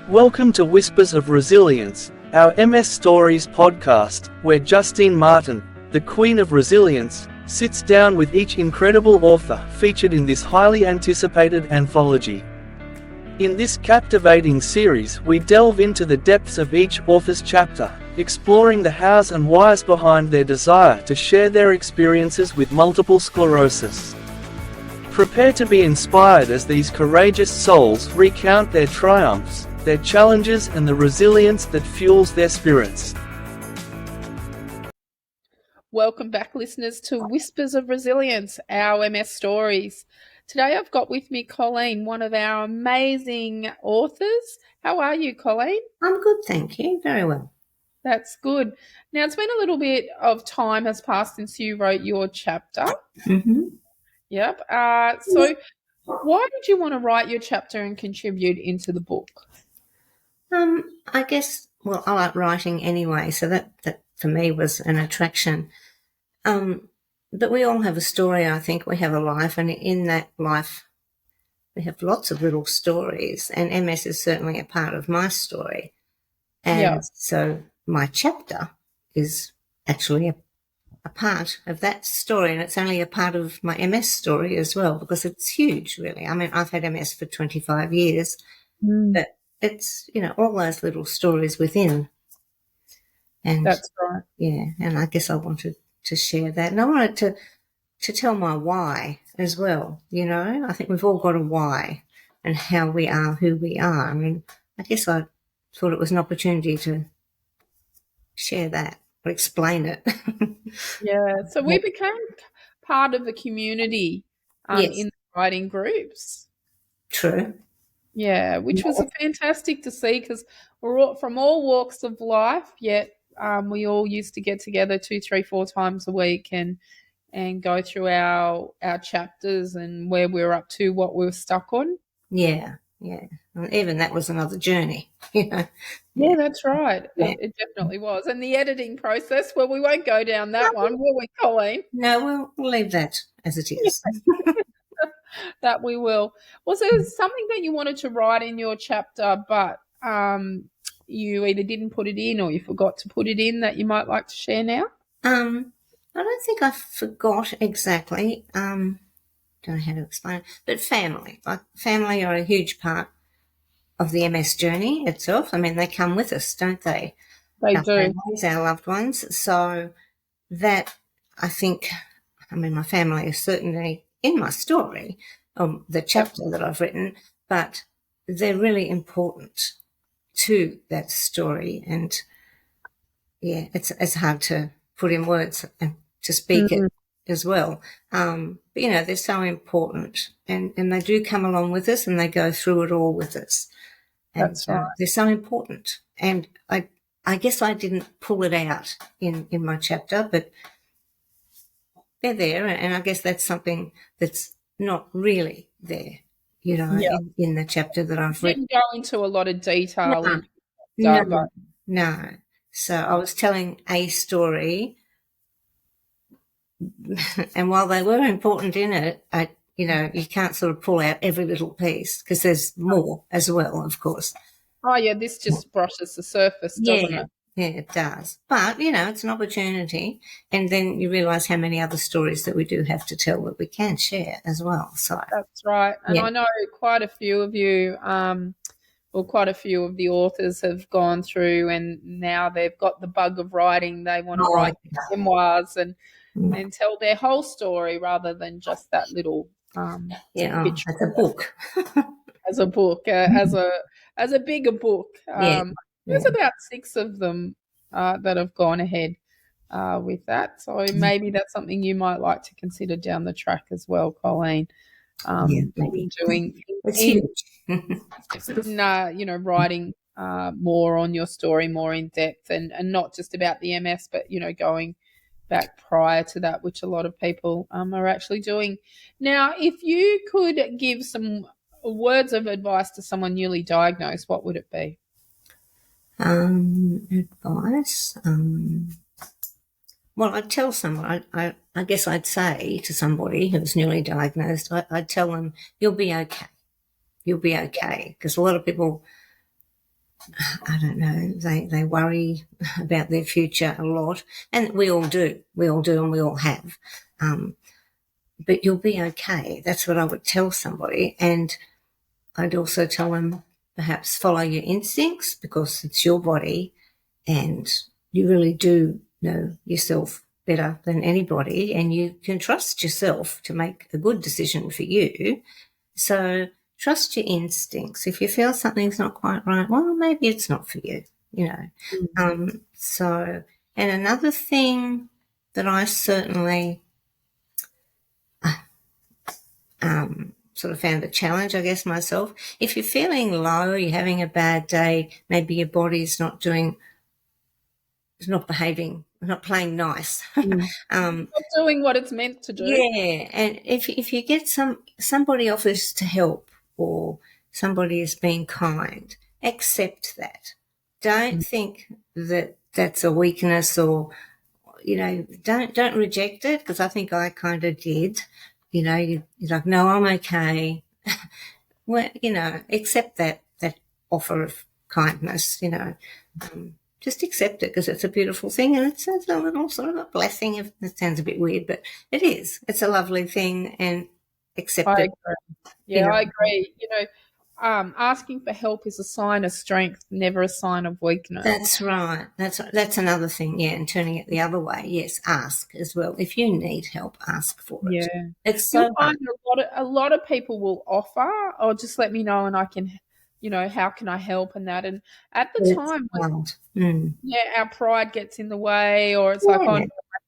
Welcome to Whispers of Resilience, our MS Stories podcast, where Justine Martin, the Queen of Resilience, sits down with each incredible author featured in this highly anticipated anthology. In this captivating series, we delve into the depths of each author's chapter, exploring the hows and whys behind their desire to share their experiences with multiple sclerosis. Prepare to be inspired as these courageous souls recount their triumphs, their challenges, and the resilience that fuels their spirits. Welcome back, listeners, to Whispers of Resilience, our MS Stories. Today I've got with me Colleen, one of our amazing authors. How are you, Colleen? I'm good, thank you. Very well. That's good. Now, it's been a little bit of time has passed since you wrote your chapter. Mm-hmm. Yep. So why did you want to write your chapter and contribute into the book? I guess, well, I like writing anyway, so that for me was an attraction. But we all have a story, I think. We have a life, and in that life we have lots of little stories, and MS is certainly a part of my story. And so my chapter is actually a part of that story, and it's only a part of my MS story as well, because it's huge, really. I mean, I've had MS for 25 years, but it's, all those little stories within. And that's right. Yeah, and I guess I wanted to share that. And I wanted to tell my why as well, I think we've all got a why and how we are who we are. I mean, I guess I thought it was an opportunity to share that or explain it. Yeah, so we became part of the community in the writing groups. True. Yeah, which was fantastic to see, because we're all from all walks of life, yet we all used to get together 2, 3, 4 times a week and go through our chapters and where we're up to, what we were stuck on. Yeah. And even that was another journey, Yeah, that's right. Yeah. It definitely was. And the editing process, well, we won't go down that one, will we, Colleen? No, we'll leave that as it is. That we will. Was there something that you wanted to write in your chapter, but you either didn't put it in or you forgot to put it in, that you might like to share now? I don't think I forgot exactly. Don't know how to explain it, but family are a huge part of the MS journey itself. I mean, they come with us, don't they? They our do. Families, our loved ones. So that, I think, my family is certainly in my story, the chapter that I've written, but they're really important to that story. And it's hard to put in words and to speak it as well. But they're so important, and they do come along with us, and they go through it all with us. And that's right. They're so important. And I guess I didn't pull it out in my chapter, but they're there, and I guess that's something that's not really there, in the chapter that I've written. Didn't go into a lot of detail. No. So I was telling a story, and while they were important in it, you can't sort of pull out every little piece, because there's more as well, of course. Oh, yeah, this just brushes the surface, doesn't it? Yeah, it does. But, it's an opportunity, and then you realise how many other stories that we do have to tell that we can share as well. So that's right. And I know quite a few of you, quite a few of the authors have gone through, and now they've got the bug of writing. They want to write memoirs and tell their whole story rather than just that little as a book. As a book, as a bigger book. There's about 6 of them that have gone ahead with that. So maybe that's something you might like to consider down the track as well, Colleen. Maybe doing writing more on your story, more in depth, and not just about the MS, but going back prior to that, which a lot of people are actually doing. Now, if you could give some words of advice to someone newly diagnosed, what would it be? Advice? Well, I'd tell someone, I guess I'd say to somebody who's newly diagnosed, I'd tell them, you'll be okay. You'll be okay. Because a lot of people I don't know, they worry about their future a lot, and we all do, and we all have. But you'll be okay. That's what I would tell somebody. And I'd also tell them perhaps follow your instincts because it's your body and you really do know yourself better than anybody and you can trust yourself to make a good decision for you. So trust your instincts. If you feel something's not quite right, well, maybe it's not for you, you know. Mm-hmm. And another thing that I certainly sort of found a challenge, I guess, myself. If you're feeling low, you're having a bad day, maybe your body's not behaving, not playing nice. Not doing what it's meant to do. Yeah, and if you get somebody offers to help or somebody is being kind, accept that. Don't think that that's a weakness or, you know, don't reject it because I think I kind of did. You know, you're like, no, I'm okay. Well, you know, accept that offer of kindness, you know. Just accept it because it's a beautiful thing and it's a little sort of a blessing. If it sounds a bit weird, but it is. It's a lovely thing and accept it. Agree. Yeah, you know? I agree. You know, asking for help is a sign of strength, never a sign of weakness. That's right. That's another thing, yeah, and turning it the other way. Yes, ask as well. If you need help, ask for it. Yeah. It's so hard. A lot of people will offer, or just let me know and I can, you know, how can I help and that. And at the time, our pride gets in the way or it's like, oh,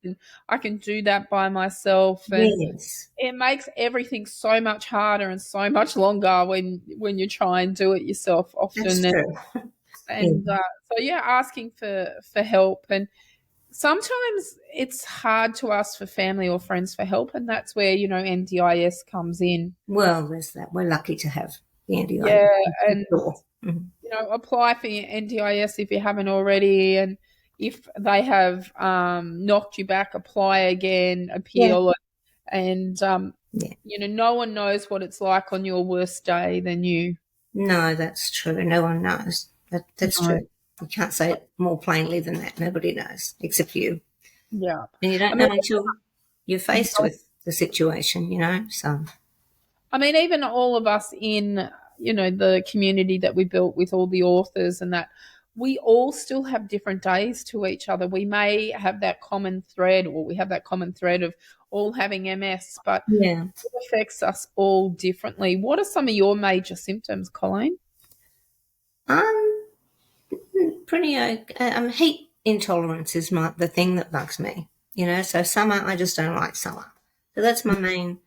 no, I can do that by myself. And it makes everything so much harder and so much longer when you try and do it yourself often. That's true. Asking for help. And sometimes it's hard to ask for family or friends for help. And that's where, you know, NDIS comes in. Well, there's that. We're lucky to have the NDIS. Yeah, and, you know, apply for your NDIS if you haven't already. And if they have knocked you back, apply again, appeal. And, you know, no one knows what it's like on your worst day than you. No, that's true. No one knows. That's true. You can't say it more plainly than that. Nobody knows except you. Yeah. And you don't know until you're faced with the situation, you know. So, I mean, even all of us in, you know, the community that we built with all the authors and that, we all still have different days to each other. We may have that common thread or we have that common thread of all having MS, but it affects us all differently. What are some of your major symptoms, Colleen? Pretty okay. Heat intolerance is the thing that bugs me, you know. So summer, I just don't like summer. So that's my main.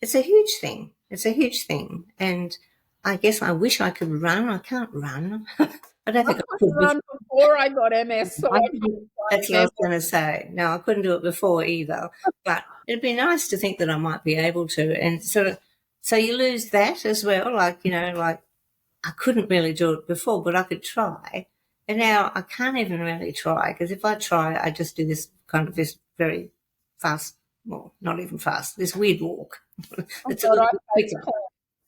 It's a huge thing. And I guess I wish I could run. I can't run. I don't think I could run before I got MS. So that's what I was going to say. No, I couldn't do it before either. But it'd be nice to think that I might be able to. And so you lose that as well. Like, you know, like I couldn't really do it before, but I could try. And now I can't even really try because if I try, I just do this kind of this very fast, well, not even fast, this weird walk. It's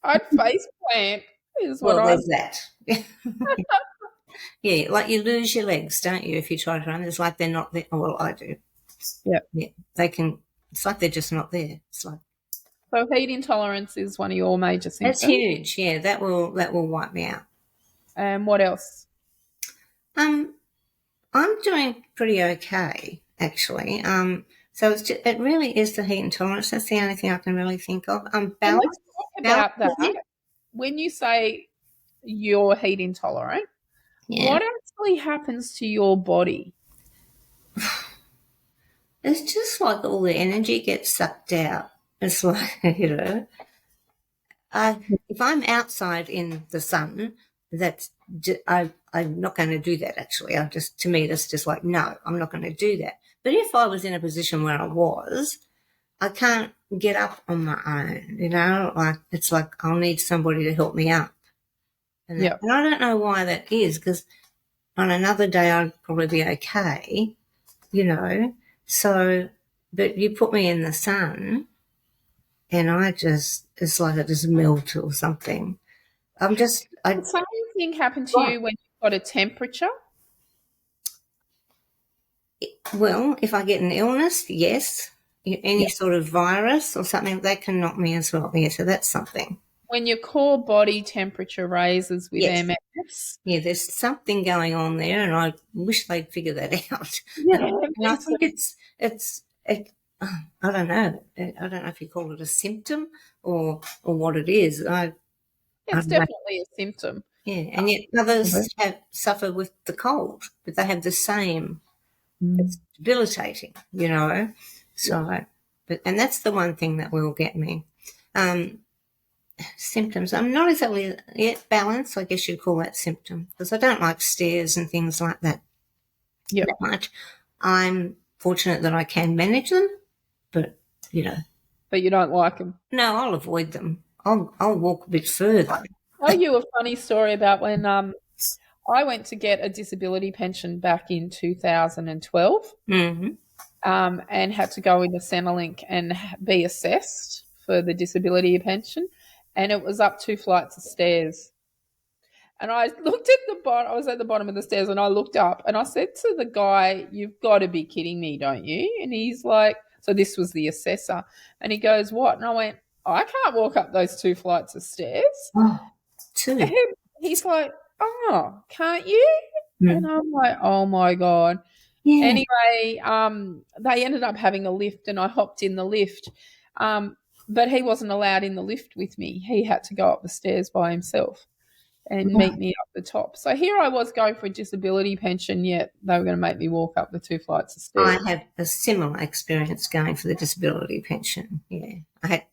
I'd face plant is what there's that. Yeah, like you lose your legs, don't you, if you try to run? It's like they're not there. Oh, well, I do. Yeah. They can, it's like they're just not there. It's like. So heat intolerance is one of your major symptoms? That's huge, yeah. That will wipe me out. And what else? I'm doing pretty okay, actually. So it really is the heat intolerance. That's the only thing I can really think of. Let's talk about that. When you say you're heat intolerant, what actually happens to your body? It's just like all the energy gets sucked out. It's like, you know, if I'm outside in the sun, I'm not going to do that, actually. To me, that's just like, no, I'm not going to do that. But if I was in a position where I can't get up on my own, you know, like it's like I'll need somebody to help me up. And I don't know why that is because on another day I'd probably be okay, you know. So, but you put me in the sun and it's like I just melt or something. The same thing happened to you when you got a temperature? Well, if I get an illness, yes. Any sort of virus or something, that can knock me as well. Yeah, so that's something. When your core body temperature raises with Yes. MS. Yeah, there's something going on there, and I wish they'd figure that out. Yeah, And I think I don't know. I don't know if you call it a symptom or what it is. I it's don't know. definitely a symptom. Yeah, and yet others suffer with the cold, but they have the same. It's debilitating, you know. So, and that's the one thing that will get me. Symptoms. I'm not exactly yet balanced. I guess you'd call that symptom, because I don't like stairs and things like that. Yeah, that much. I'm fortunate that I can manage them, but you know. But you don't like them. No, I'll avoid them. I'll walk a bit further. I'll tell you a funny story about when I went to get a disability pension back in 2012, Mm-hmm. and had to go into Centrelink and be assessed for the disability pension, and it was up 2 flights of stairs. And I looked at the bottom. I was at the bottom of the stairs, and I looked up, and I said to the guy, "You've got to be kidding me, don't you?" And he's like, "So this was the assessor," and he goes, "What?" And I went, "I can't walk up those 2 flights of stairs." Oh, two. And he's like, "Oh, can't you?" And I'm like, "Oh my God." Yeah. Anyway, they ended up having a lift, and I hopped in the lift. But he wasn't allowed in the lift with me. He had to go up the stairs by himself and meet me up the top. So here I was going for a disability pension, yet they were going to make me walk up the 2 flights of stairs. I had a similar experience going for the disability pension. Yeah, I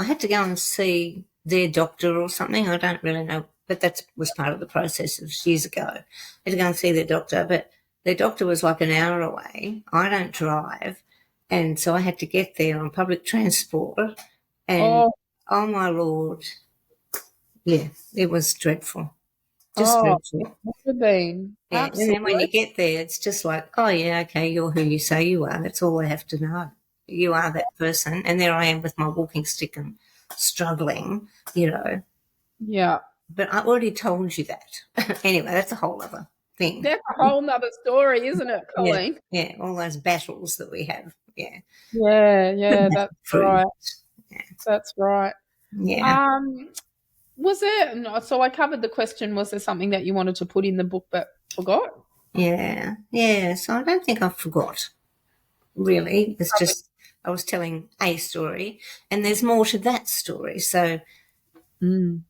had to go and see their doctor or something. I don't really know, but that was part of the process. It was years ago. I had to go and see their doctor, but their doctor was like an hour away. I don't drive, and so I had to get there on public transport. And oh my Lord. Yeah, it was dreadful. Just dreadful. It must have been. Yeah, and then when you get there, it's just like, oh, yeah, okay, you're who you say you are. That's all I have to know. You are that person. And there I am with my walking stick and struggling, you know. Yeah. But I already told you that. Anyway, that's a whole other thing. That's a whole nother story, isn't it, Colleen? Yeah, all those battles that we have. Yeah. Yeah, that's right. Yeah. That's right. Yeah. Was there, so I covered the question, was there something that you wanted to put in the book but forgot? Yeah. So I don't think I forgot, really. It's just I was telling a story, and there's more to that story. So there's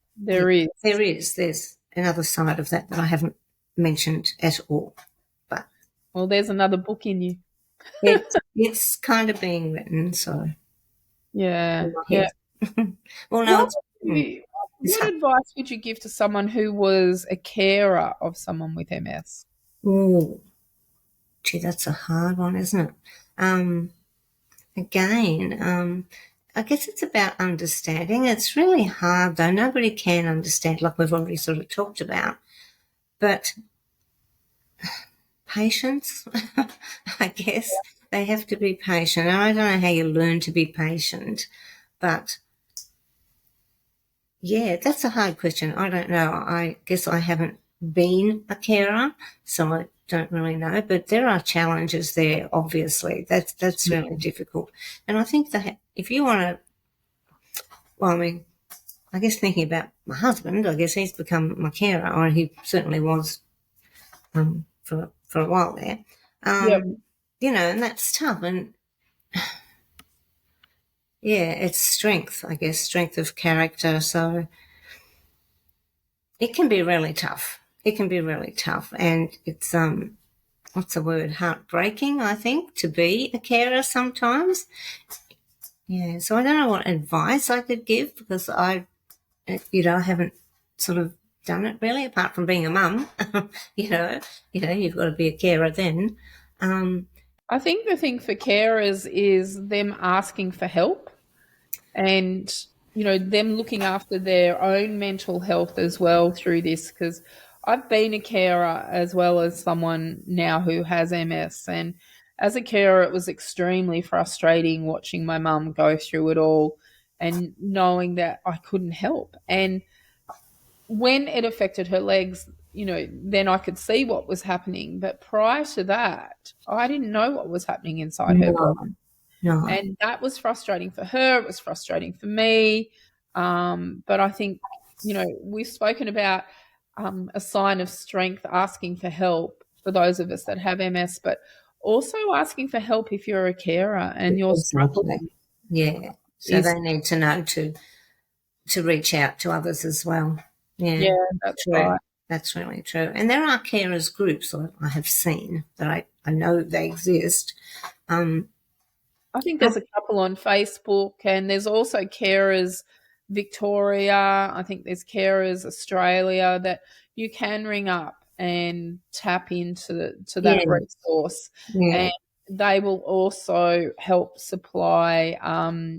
another side of that I haven't mentioned at all. But there's another book in you. It's kind of being written, so yeah. Well, no. What advice would you give to someone who was a carer of someone with MS? Oh, gee, that's a hard one, isn't it? Again, I guess it's about understanding. It's really hard, though. Nobody can understand, like we've already sort of talked about. But patience, I guess. They have to be patient. And I don't know how you learn to be patient, but yeah, that's a hard question. I don't know. I guess I haven't been a carer, so I don't really know. But there are challenges there, obviously. That's really difficult. And I think that if you want to, well, I mean, I guess thinking about my husband, I guess he's become my carer, or he certainly was for a while there. You know, and that's tough. And yeah, it's strength, I guess, strength of character. So it can be really tough. And it's, what's the word, heartbreaking, I think, to be a carer sometimes. Yeah, so I don't know what advice I could give, because I haven't sort of done it really, apart from being a mum. you know, you've got to be a carer then. I think the thing for carers is them asking for help and, them looking after their own mental health as well through this, because I've been a carer as well as someone now who has MS, and as a carer it was extremely frustrating watching my mum go through it all and knowing that I couldn't help. And when it affected her legs, then I could see what was happening. But prior to that, I didn't know what was happening inside her No, body. no. And that was frustrating for her. It was frustrating for me. But I think, we've spoken about a sign of strength, asking for help for those of us that have MS, but also asking for help if you're a carer and you're struggling. Exactly. Yeah. So they need to know to reach out to others as well. Yeah, that's true. right. That's really true. And there are carers groups that I have seen that I know they exist. I think there's a couple on Facebook, and there's also Carers Victoria. I think there's Carers Australia that you can ring up and tap into that resource, and they will also help supply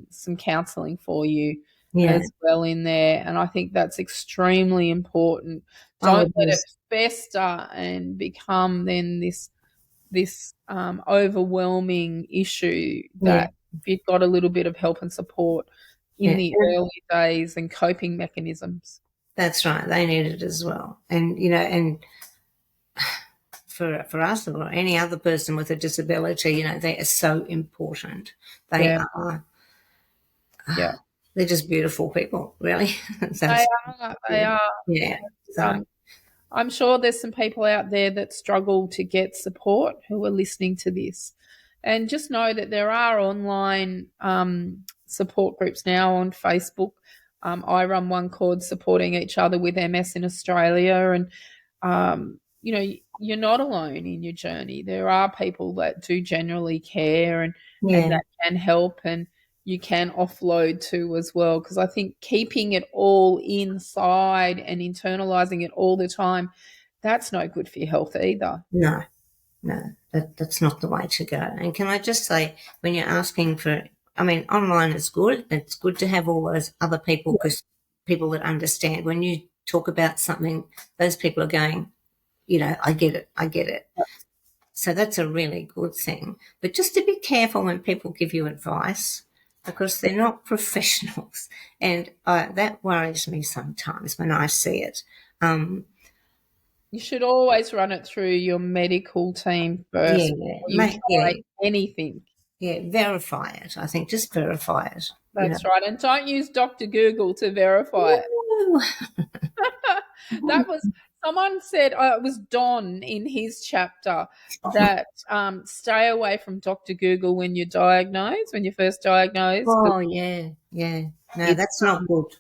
some counselling for you as well in there. And I think that's extremely important. Don't let it fester and become then this overwhelming issue that if you've got a little bit of help and support in the early days and coping mechanisms. That's right. They need it as well. And, and for us or any other person with a disability, they are so important. They are. Yeah. They're just beautiful people, really. They are. Yeah. So. I'm sure there's some people out there that struggle to get support who are listening to this. And just know that there are online support groups now on Facebook. I run one called Supporting Each Other with MS in Australia. And, you're not alone in your journey. There are people that do generally care and that can help, and you can offload to as well, because I think keeping it all inside and internalizing it all the time, that's no good for your health either. No, that's not the way to go. And can I just say, when you're asking for, online is good. It's good to have all those other people, because people that understand. When you talk about something, those people are going, I get it. So that's a really good thing. But just to be careful when people give you advice, because they're not professionals, and that worries me sometimes when I see it. You should always run it through your medical team first before you try anything. Yeah, verify it. I think just verify it. That's right. And don't use Dr. Google to verify it. That was, someone said, it was Don in his chapter, that stay away from Dr. Google when you're diagnosed, when you're first diagnosed. Oh, yeah. No, that's not good.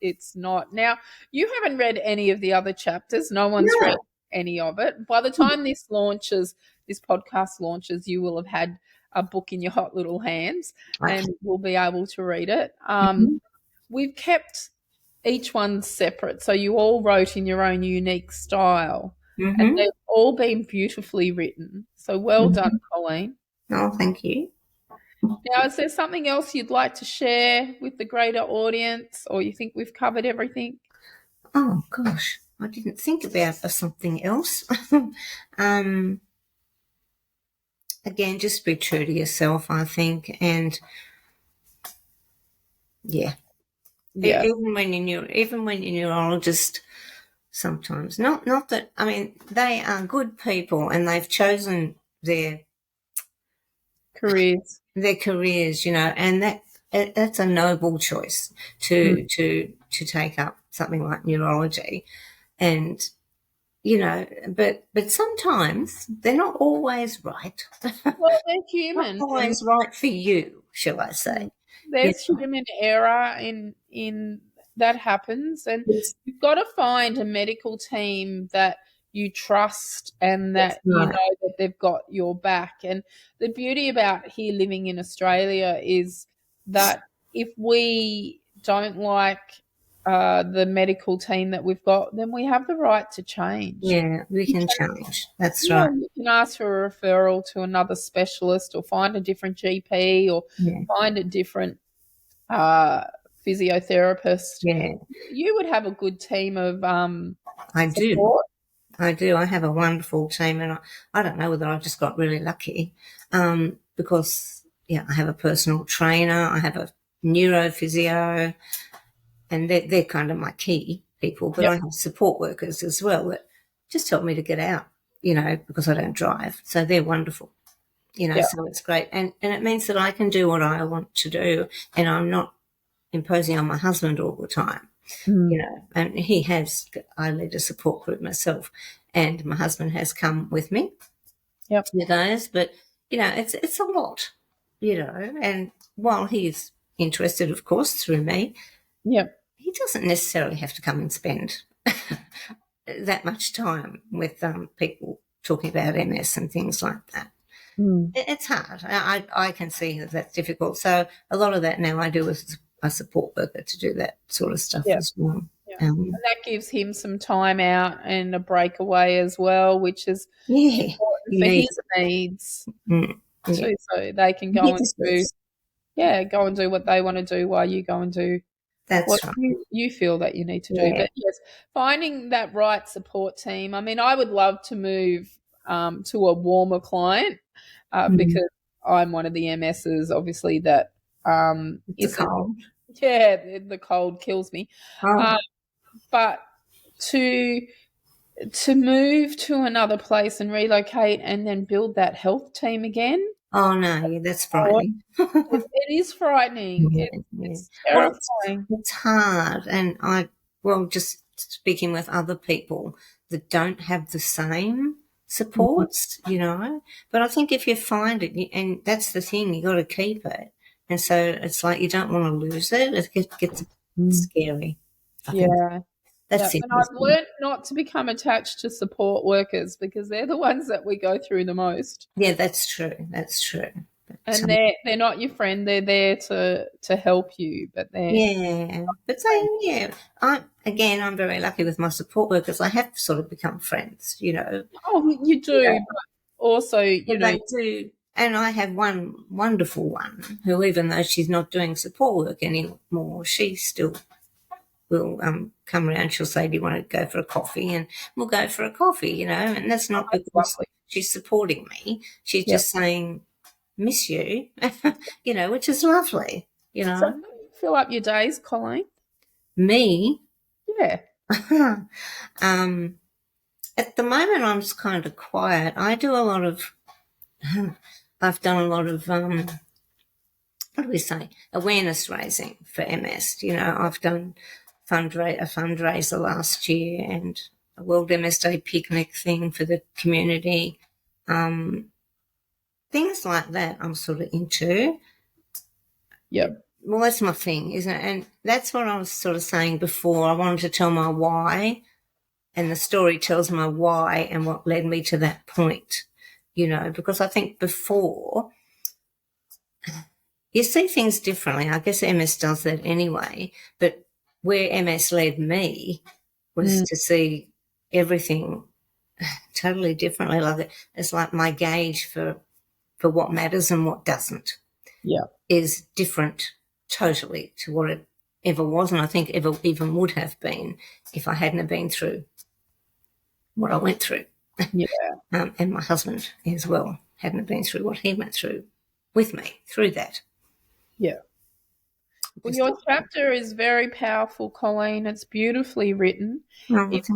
It's not. Now, you haven't read any of the other chapters. No one's read any of it. By the time this podcast launches, you will have had a book in your hot little hands and will be able to read it. We've kept each one separate, so you all wrote in your own unique style, and they've all been beautifully written. So well done, Colleen. Oh, thank you. Now, is there something else you'd like to share with the greater audience, or you think we've covered everything? Oh, gosh, I didn't think about something else. Again, just be true to yourself, I think, and even when you're neurologist, sometimes not that. They are good people and they've chosen their careers, and that's a noble choice to take up something like neurology, and but sometimes they're not always right. Well, they're human. Not always right for you, shall I say? There's human error in that happens, and you've got to find a medical team that you trust and that you know that they've got your back. And the beauty about here living in Australia is that if we don't like the medical team that we've got, then we have the right to change. Yeah, we can change. That's right. You can ask for a referral to another specialist, or find a different GP, or find a different physiotherapist. Yeah, you would have a good team of support. I do. I have a wonderful team, and I don't know whether I just got really lucky because I have a personal trainer, I have a neurophysio, and they're kind of my key people, but I have support workers as well that just help me to get out, because I don't drive. So they're wonderful, so it's great. And it means that I can do what I want to do, and I'm not imposing on my husband all the time, and I lead a support group myself, and my husband has come with me to those, but, it's a lot, and while he's interested, of course, through me, he doesn't necessarily have to come and spend that much time with people talking about MS and things like that. It's hard. I can see that that's difficult. So a lot of that now I do with a support worker to do that sort of stuff as well. And that gives him some time out and a breakaway as well, which is important for his needs too, so they can go and do what they want to do while you go and do what you feel that you need to do. But yes, finding that right support team. I mean, I would love to move to a warmer client because I'm one of the MSs, obviously, that it's cold. Yeah, the cold kills me. But to move to another place and relocate and then build that health team again. Oh, no, that's frightening. It is frightening. It's terrifying. It's hard. And just speaking with other people that don't have the same supports, But I think if you find it, and that's the thing, you got to keep it. And so it's like you don't want to lose it. It gets scary. That's it. And I've learned not to become attached to support workers because they're the ones that we go through the most. Yeah, that's true. That's true. And they're not your friend. They're there to help you, but they're I'm very lucky with my support workers. I have sort of become friends, Oh, you do. But also, they do. And I have one wonderful one who, even though she's not doing support work anymore, she still will come around. She'll say, "Do you want to go for a coffee?" And we'll go for a coffee, And that's not because she's supporting me. She's just saying, "Miss you," which is lovely, So how do you fill up your days, Colleen? Me? Yeah. At the moment, I'm just kind of quiet. I do a lot of. I've done a lot of, awareness raising for MS. I've done a fundraiser last year and a World MS Day picnic thing for the community. Things like that I'm sort of into. Yep. Well, that's my thing, isn't it? And that's what I was sort of saying before. I wanted to tell my why, and the story tells my why and what led me to that point. Because I think before you see things differently. I guess MS does that anyway, but where MS led me was to see everything totally differently. It's like my gauge for what matters and what doesn't is different totally to what it ever was, and I think ever even would have been if I hadn't been through what I went through. And my husband as well hadn't been through what he went through with me through that. Yeah. Well, your chapter is very powerful, Colleen. It's beautifully written. If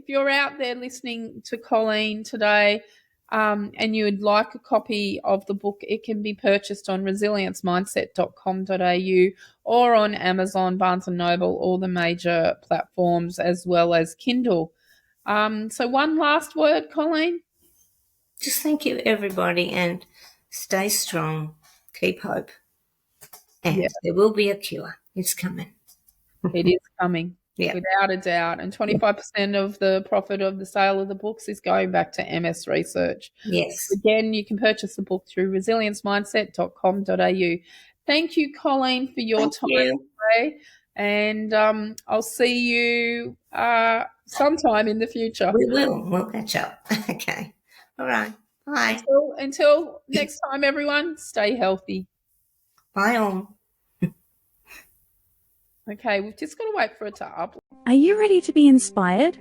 you're out there listening to Colleen today and you would like a copy of the book, it can be purchased on resiliencemindset.com.au or on Amazon, Barnes & Noble, all the major platforms, as well as Kindle. So one last word, Colleen? Just thank you, everybody, and stay strong. Keep hope. And there will be a cure. It's coming. It is coming, without a doubt. And 25% of the profit of the sale of the books is going back to MS research. Yes. Again, you can purchase the book through resiliencemindset.com.au. Thank you, Colleen, for your time today. And I'll see you sometime in the future. We will. We'll catch up. Okay. All right. Bye. Until next time, everyone, stay healthy. Bye all. Okay, we've just got to wait for it to upload. Are you ready to be inspired?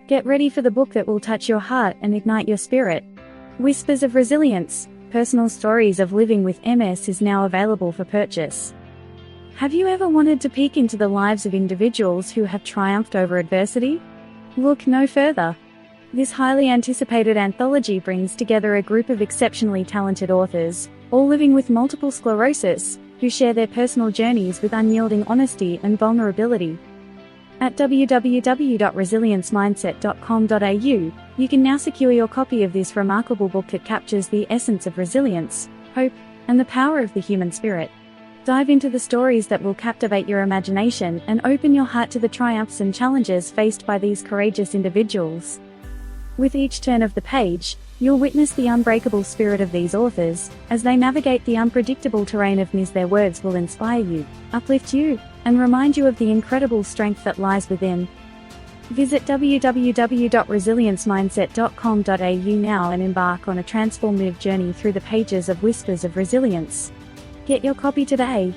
Get ready for the book that will touch your heart and ignite your spirit. Whispers of Resilience, Personal Stories of Living with MS is now available for purchase. Have you ever wanted to peek into the lives of individuals who have triumphed over adversity? Look no further. This highly anticipated anthology brings together a group of exceptionally talented authors, all living with multiple sclerosis, who share their personal journeys with unyielding honesty and vulnerability. At www.resiliencemindset.com.au, you can now secure your copy of this remarkable book that captures the essence of resilience, hope, and the power of the human spirit. Dive into the stories that will captivate your imagination and open your heart to the triumphs and challenges faced by these courageous individuals. With each turn of the page, you'll witness the unbreakable spirit of these authors, as they navigate the unpredictable terrain of NS. Their words will inspire you, uplift you, and remind you of the incredible strength that lies within. Visit www.resiliencemindset.com.au now and embark on a transformative journey through the pages of Whispers of Resilience. Get your copy today.